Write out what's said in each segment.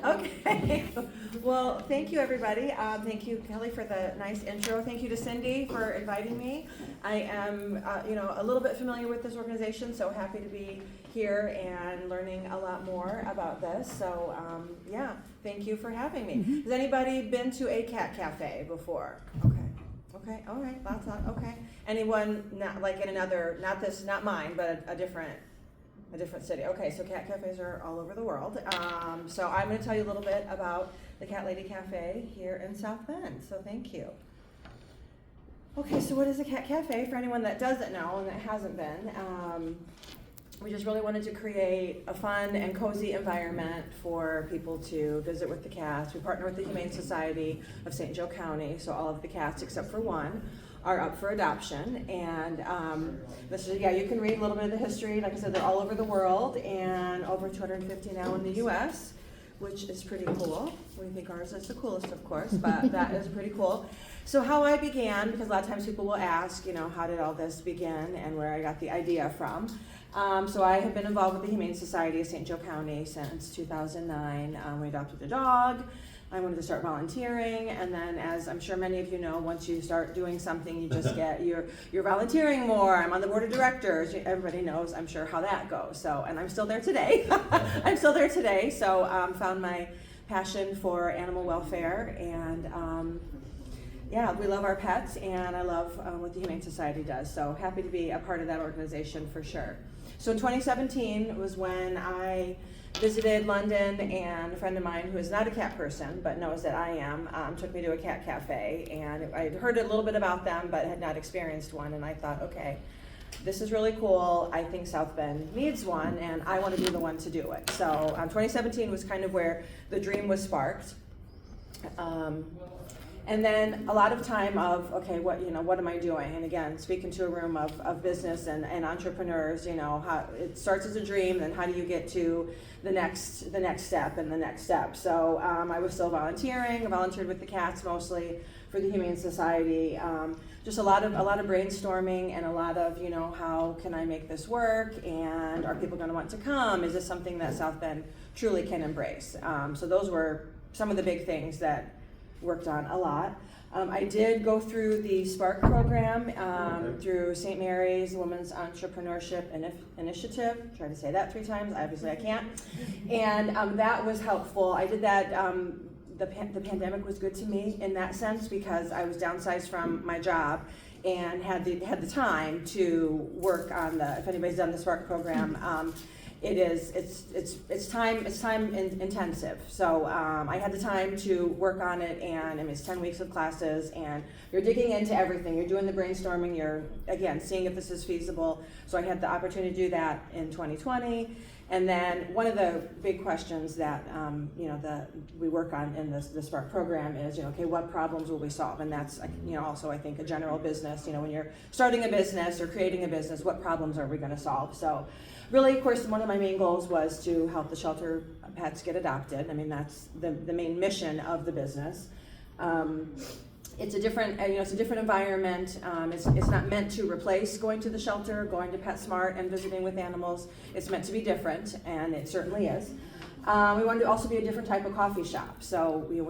Okay. Well, thank you, everybody. Thank you, Kelly, for the nice intro. Thank you to Cindy for inviting me. I am, a little bit familiar with this organization, so happy to be here and learning a lot more about this. So, yeah, thank you for having me. Has anybody been to a cat cafe before? Okay, all right, lots of, okay. Anyone not like in another, not mine, but a different city. Okay, so cat cafes are all over the world. So I'm going to tell you a little bit about the Cat Lady Cafe here in South Bend. So thank you. Okay, so what is a cat cafe? For anyone that doesn't know and that hasn't been, we just really wanted to create a fun and cozy environment for people to visit with the cats. We partner with the Humane Society of St. Joe County, so all of the cats except for one are up for adoption. And this is, you can read a little bit of the history. Like I said, they're all over the world and over 250 now in the US, which is pretty cool. We think ours is the coolest, of course, but that is pretty cool. So how I began, because a lot of times people will ask, how did all this begin and where I got the idea from. So I have been involved with the Humane Society of St. Joe County since 2009. We adopted a dog. I wanted to start volunteering, and then, as I'm sure many of you know, once you start doing something, you just get you're volunteering more. I'm on the board of directors. Everybody knows, I'm sure, how that goes. So, and I'm still there today. I'm still there today. So, found my passion for animal welfare, and yeah, we love our pets, and I love what the Humane Society does. So happy to be a part of that organization for sure. So in 2017 was when I visited London, and a friend of mine who is not a cat person but knows that I am took me to a cat cafe, and I had heard a little bit about them but had not experienced one, and I thought, okay, this is really cool. I think South Bend needs one, and I want to be the one to do it. So 2017 was kind of where the dream was sparked. And then a lot of time of, okay, what am I doing? And again, speaking to a room of business and entrepreneurs, how it starts as a dream, then how do you get to the next step and the next step? So I was still volunteering. I volunteered with the cats mostly for the Humane Society. Just a lot of brainstorming and a lot of, how can I make this work? And are people going to want to come? Is this something that South Bend truly can embrace? So those were some of the big things that worked on a lot. I did go through the Spark program through St. Mary's Women's Entrepreneurship Initiative. Try to say that 3 times. Obviously I can't. And that was helpful. I did that. The pandemic was good to me in that sense because I was downsized from my job and had the time to work on the. If anybody's done the Spark program. It's time intensive. So I had the time to work on it, and it's 10 weeks of classes, and you're digging into everything. You're doing the brainstorming. You're again seeing if this is feasible. So I had the opportunity to do that in 2020. And then one of the big questions that we work on in the Spark program is okay, what problems will we solve? And that's also I think a general business. When you're starting a business or creating a business, what problems are we going to solve? So really, of course, one of my main goals was to help the shelter pets get adopted. I mean, that's the main mission of the business. It's a different, environment. It's not meant to replace going to the shelter, going to PetSmart, and visiting with animals. It's meant to be different, and it certainly is. We wanted to also be a different type of coffee shop. So we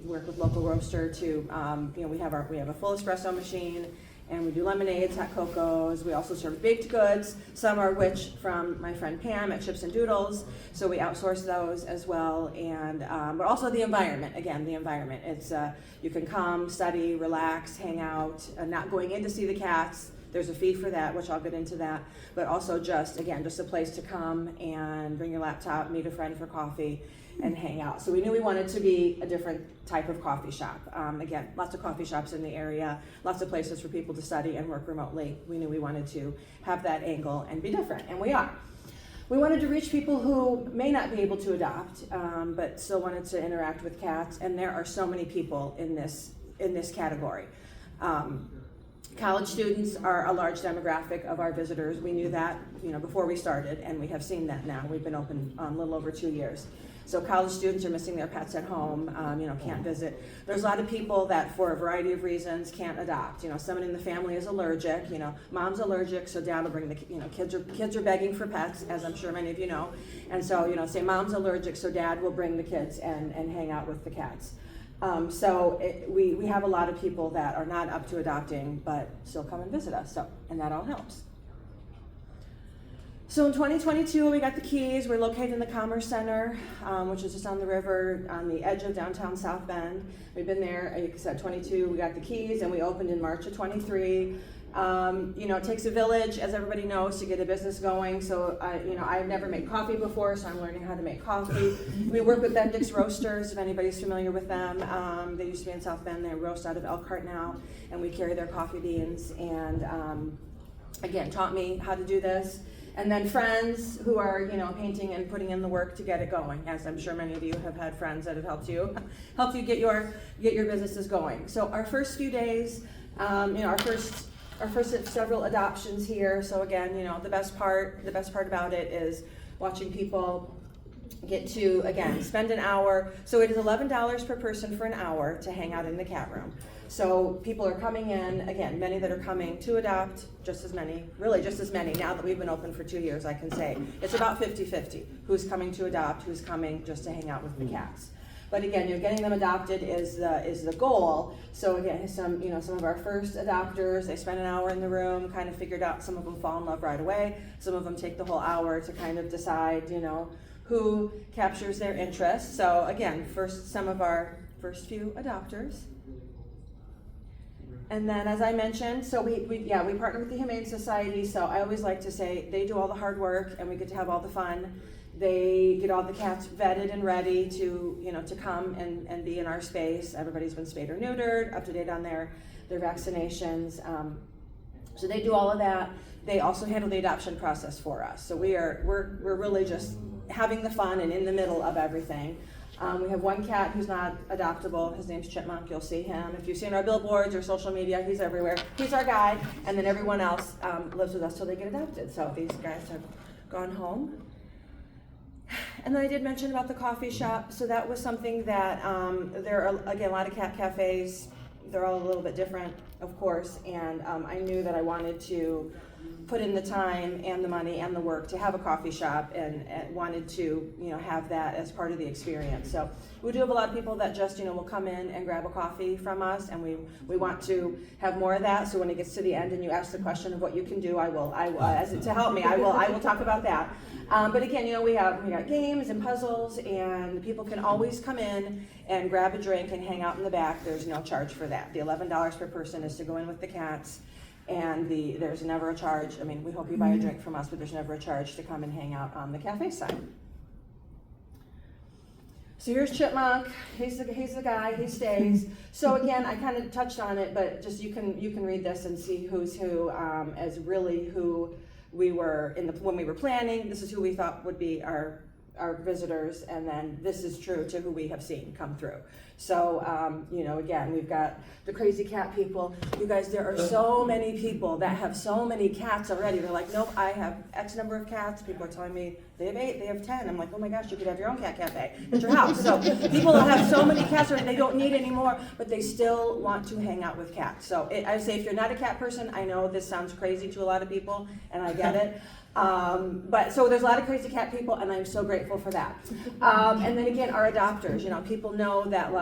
work with local roaster to, we have a full espresso machine. And we do lemonades, hot cocos. We also serve baked goods, some are which from my friend Pam at Chips and Doodles. So we outsource those as well. And but also the environment. Again, the environment. It's you can come, study, relax, hang out. Not going in to see the cats. There's a fee for that, which I'll get into that. But also just a place to come and bring your laptop, meet a friend for coffee, and hang out. So we knew we wanted to be a different type of coffee shop. Again, lots of coffee shops in the area, lots of places for people to study and work remotely. We knew we wanted to have that angle and be different, and we are. We wanted to reach people who may not be able to adopt, but still wanted to interact with cats, and there are so many people in this category. College students are a large demographic of our visitors. We knew that before we started, and we have seen that now. We've been open a little over 2 years. So college students are missing their pets at home, can't visit. There's a lot of people that, for a variety of reasons, can't adopt. Someone in the family is allergic. Mom's allergic, so dad will bring the, kids are begging for pets, as I'm sure many of you know. And so, say mom's allergic, so dad will bring the kids and hang out with the cats. We have a lot of people that are not up to adopting, but still come and visit us, and that all helps. So in 2022, we got the keys. We're located in the Commerce Center, which is just on the river on the edge of downtown South Bend. We've been there, like I said, 22, we got the keys, and we opened in March of 23. It takes a village, as everybody knows, to get a business going. So, I've never made coffee before, so I'm learning how to make coffee. We work with Bendix Roasters, if anybody's familiar with them. They used to be in South Bend. They roast out of Elkhart now, and we carry their coffee beans. And again, taught me how to do this. And then friends who are, painting and putting in the work to get it going, as I'm sure many of you have had friends that have helped you get your businesses going. So our first few days, our first several adoptions here. So again, the best part about it is watching people get to, again, spend an hour. So it is $11 per person for an hour to hang out in the cat room. So people are coming in, again, many that are coming to adopt, just as many now that we've been open for 2 years, I can say. It's about 50-50, who's coming to adopt, who's coming just to hang out with the cats. But again, getting them adopted is the goal. So again, some of our first adopters, they spend an hour in the room, kind of figured out, some of them fall in love right away. Some of them take the whole hour to kind of decide, who captures their interest. So again, some of our first few adopters. And then, as I mentioned, so we partner with the Humane Society. So I always like to say they do all the hard work, and we get to have all the fun. They get all the cats vetted and ready to come and be in our space. Everybody's been spayed or neutered, up to date on their vaccinations. So they do all of that. They also handle the adoption process for us. So we're really just having the fun and in the middle of everything. We have one cat who's not adoptable. His name's Chipmunk. You'll see him. If you've seen our billboards or social media, he's everywhere. He's our guy. And then everyone else lives with us till they get adopted. So these guys have gone home. And then I did mention about the coffee shop. So that was something that there are, again, a lot of cat cafes. They're all a little bit different, of course. And I knew that I wanted to put in the time and the money and the work to have a coffee shop, and wanted to have that as part of the experience. So we do have a lot of people that just will come in and grab a coffee from us, and we want to have more of that. So when it gets to the end and you ask the question of what you can do, I will to help me, I will talk about that. But again, we got games and puzzles, and people can always come in and grab a drink and hang out in the back. There's no charge for that. The $11 per person is to go in with the cats. And there's never a charge. I mean, we hope you buy a drink from us, but there's never a charge to come and hang out on the cafe side. So here's Chipmunk. He's the guy. He stays. So again, I kind of touched on it, but just you can read this and see who's who, as really who we were when we were planning. This is who we thought would be our visitors, and then this is true to who we have seen come through. So, again, we've got the crazy cat people. You guys, there are so many people that have so many cats already. They're like, nope, I have X number of cats. People are telling me they have 8, they have 10. I'm like, oh my gosh, you could have your own cat cafe at your house. So people have so many cats already, they don't need any more, but they still want to hang out with cats. So I say, if you're not a cat person, I know this sounds crazy to a lot of people, and I get it. But so there's a lot of crazy cat people, and I'm so grateful for that. And then again, our adopters, people know that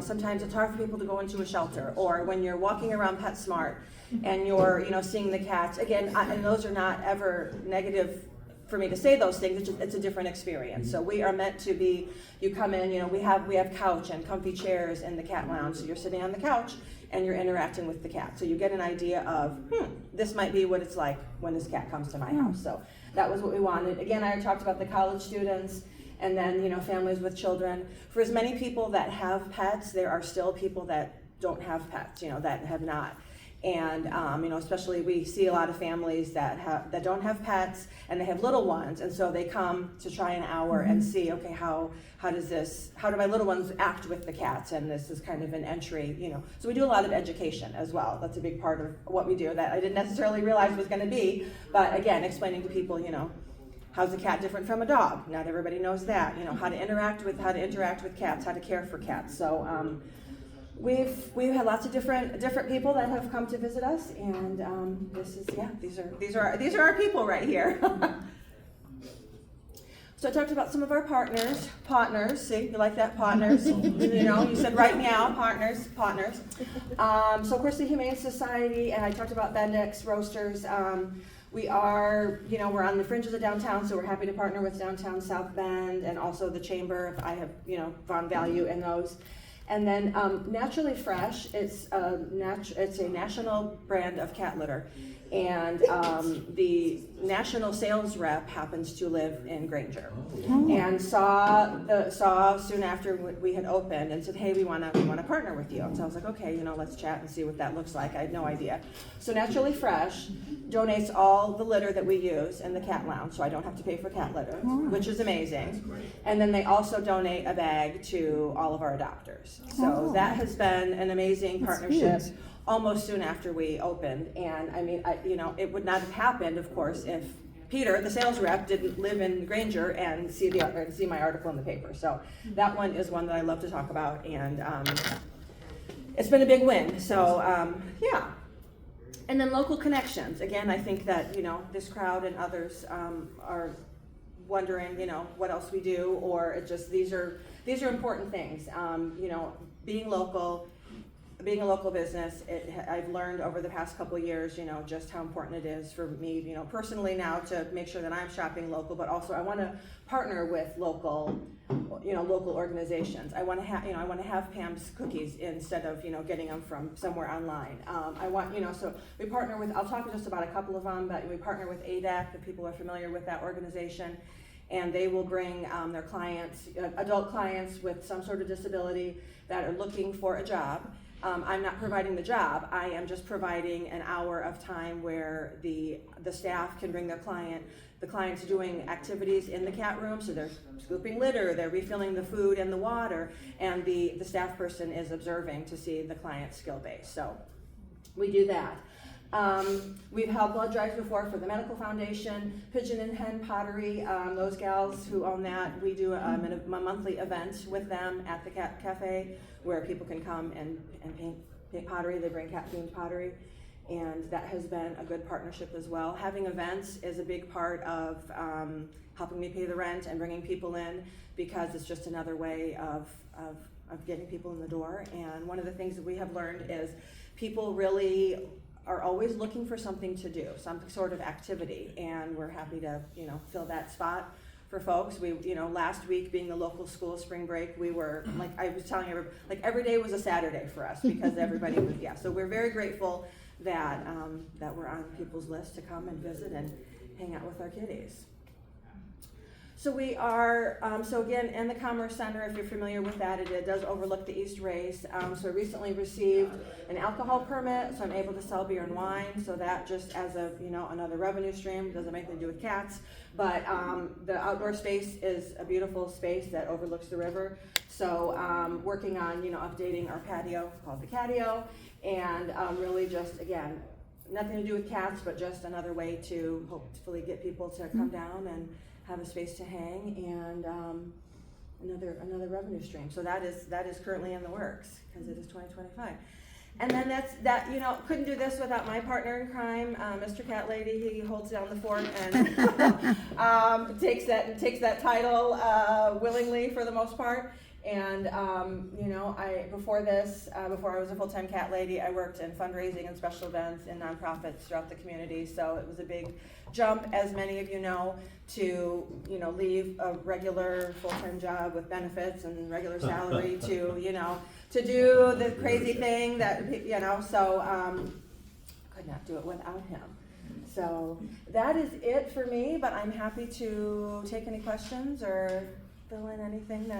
sometimes it's hard for people to go into a shelter, or when you're walking around PetSmart and you're, seeing the cats, again, and those are not ever negative for me to say those things. It's a different experience. So we are meant to be, you come in, we have couch and comfy chairs in the cat lounge, so you're sitting on the couch and you're interacting with the cat. So you get an idea of, this might be what it's like when this cat comes to my house. So that was what we wanted. Again, I talked about the college students, and then, families with children. For as many people that have pets, there are still people that don't have pets, that have not. And, especially we see a lot of families that don't have pets, and they have little ones, and so they come to try an hour and see, okay, how do my little ones act with the cats? And this is kind of an entry, So we do a lot of education as well. That's a big part of what we do that I didn't necessarily realize was going to be, but again, explaining to people, how's a cat different from a dog? Not everybody knows that. You know, how to interact with cats, how to care for cats. So we've had lots of different people that have come to visit us, and these are our people right here. So I talked about some of our partners. See, you like that, partners? You know, you said right now, partners. So of course the Humane Society, and I talked about Bendix Roasters. We are, you know, we're on the fringes of downtown, so we're happy to partner with Downtown South Bend and also the Chamber. I have, you know, found value in those. And then Naturally Fresh, it's a national brand of cat litter. And the national sales rep happens to live in Granger, and saw soon after we had opened and said, hey, we want to partner with you. And so I was like, okay, you know, let's chat and see what that looks like. I had no idea. So Naturally Fresh donates all the litter that we use in the cat lounge, so I don't have to pay for cat litter, which is amazing. And then they also donate a bag to all of our adopters. So that has been an amazing partnership. Huge. Almost soon after we opened, and I mean, you know, it would not have happened, of course, if Peter, the sales rep, didn't live in Granger and see my article in the paper. So that one is one that I love to talk about, and it's been a big win. So yeah, and then local connections. Again, I think that, you know, this crowd and others are wondering, you know, what else we do, or it just these are important things. You know, being a local business, I've learned over the past couple of years, you know, just how important it is for me, you know, personally now to make sure that I'm shopping local, but also I want to partner with local organizations. I want to have Pam's cookies instead of, you know, getting them from somewhere online. I want, you know, so we partner with, I'll talk just about a couple of them, but we partner with ADAC, if people are familiar with that organization, and they will bring their clients, adult clients with some sort of disability that are looking for a job. I'm not providing the job. I am just providing an hour of time where the staff can bring their client. The client's doing activities in the cat room, so they're scooping litter, they're refilling the food and the water, and the staff person is observing to see the client's skill base. So we do that. We've held blood drives before for the Medical Foundation, Pigeon and Hen Pottery, those gals who own that, we do a monthly event with them at the Cat Cafe where people can come and paint pottery. They bring cat-themed pottery, and that has been a good partnership as well. Having events is a big part of helping me pay the rent and bringing people in, because it's just another way of getting people in the door. And one of the things that we have learned is people really are always looking for something to do, some sort of activity, and we're happy to, you know, fill that spot for folks. We, you know, last week being the local school spring break, we were, like I was telling everybody, like every day was a Saturday for us because everybody was, yeah. So we're very grateful that that we're on people's list to come and visit and hang out with our kitties. So we are, so again, in the Commerce Center, if you're familiar with that, it does overlook the East Race. So I recently received an alcohol permit, so I'm able to sell beer and wine. So that just as a, you know, another revenue stream, doesn't make anything to do with cats. But the outdoor space is a beautiful space that overlooks the river. So working on, you know, updating our patio, called the Catio, and really just, again, nothing to do with cats, but just another way to hopefully get people to come down and have a space to hang, and another revenue stream. So that is currently in the works because it is 2025. And then that you know, couldn't do this without my partner in crime, Mr. Cat Lady. He holds down the fort and takes that title willingly for the most part. And you know, before I was a full-time cat lady, I worked in fundraising and special events and nonprofits throughout the community. So it was a big jump, as many of you know, to, you know, leave a regular full-time job with benefits and regular salary to, you know, to do the crazy thing that, you know. So could not do it without him. So that is it for me. But I'm happy to take any questions or fill in anything that